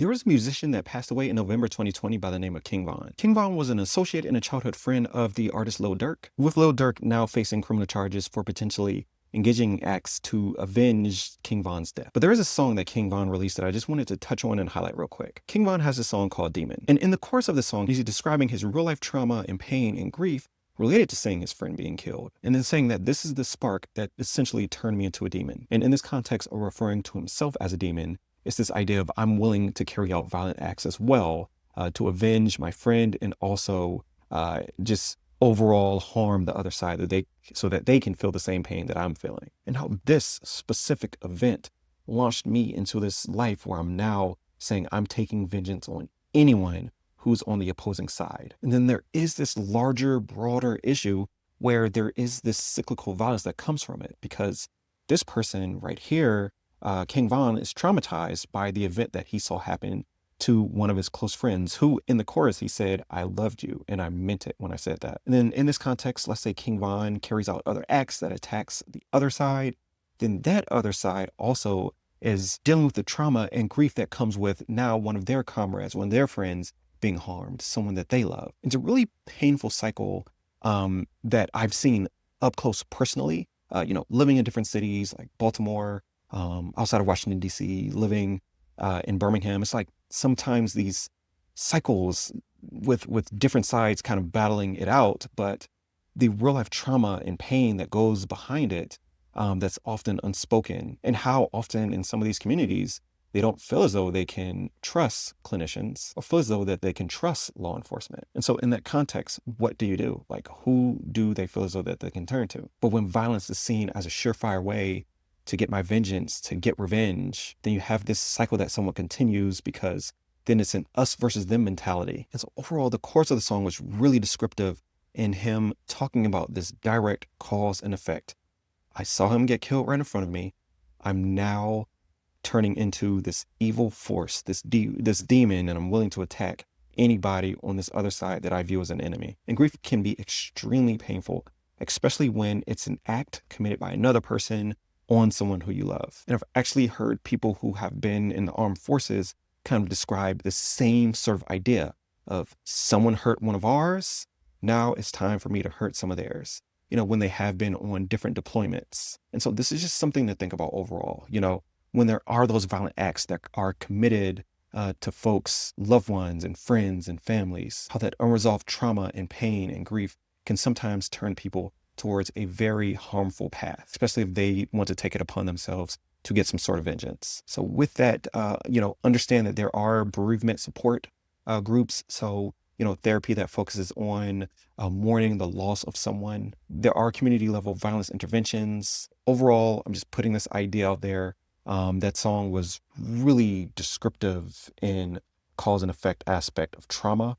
There was a musician that passed away in November 2020 by the name of King Von. King Von was an associate and a childhood friend of the artist Lil Durk, with Lil Durk now facing criminal charges for potentially engaging acts to avenge King Von's death. But there is a song that King Von released that I just wanted to touch on and highlight real quick. King Von has a song called Demon. And in the course of the song, he's describing his real life trauma and pain and grief related to seeing his friend being killed, and then saying that this is the spark that essentially turned me into a demon. And in this context of referring to himself as a demon, it's this idea of I'm willing to carry out violent acts as well to avenge my friend and also just overall harm the other side so that they can feel the same pain that I'm feeling. And how this specific event launched me into this life where I'm now saying I'm taking vengeance on anyone who's on the opposing side. And then there is this larger, broader issue where there is this cyclical violence that comes from it, because this person right here, King Von, is traumatized by the event that he saw happen to one of his close friends, who in the chorus, he said, "I loved you," and I meant it when I said that. And then in this context, let's say King Von carries out other acts that attacks the other side, then that other side also is dealing with the trauma and grief that comes with now one of their comrades, one of their friends being harmed, someone that they love. It's a really painful cycle that I've seen up close personally, living in different cities like Baltimore, outside of Washington, D.C., living in Birmingham. It's like sometimes these cycles with different sides kind of battling it out, but the real life trauma and pain that goes behind it, that's often unspoken, and how often in some of these communities, they don't feel as though they can trust clinicians or feel as though that they can trust law enforcement. And so in that context, what do you do? Like, who do they feel as though that they can turn to? But when violence is seen as a surefire way to get my vengeance, to get revenge, then you have this cycle that somewhat continues, because then it's an us versus them mentality. And so overall, the course of the song was really descriptive in him talking about this direct cause and effect. I saw him get killed right in front of me. I'm now turning into this evil force, this demon, and I'm willing to attack anybody on this other side that I view as an enemy. And grief can be extremely painful, especially when it's an act committed by another person on someone who you love. And I've actually heard people who have been in the armed forces kind of describe the same sort of idea of someone hurt one of ours, now it's time for me to hurt some of theirs, when they have been on different deployments. And so this is just something to think about overall, when there are those violent acts that are committed to folks, loved ones and friends and families, how that unresolved trauma and pain and grief can sometimes turn people towards a very harmful path, especially if they want to take it upon themselves to get some sort of vengeance. So with that, understand that there are bereavement support groups. So, therapy that focuses on mourning the loss of someone. There are community level violence interventions. Overall, I'm just putting this idea out there. That song was really descriptive in cause and effect aspect of trauma,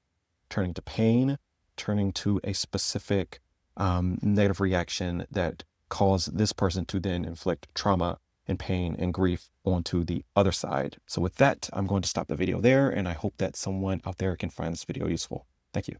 turning to pain, turning to a specific negative reaction that caused this person to then inflict trauma and pain and grief onto the other side. So with that, I'm going to stop the video there, and I hope that someone out there can find this video useful. Thank you.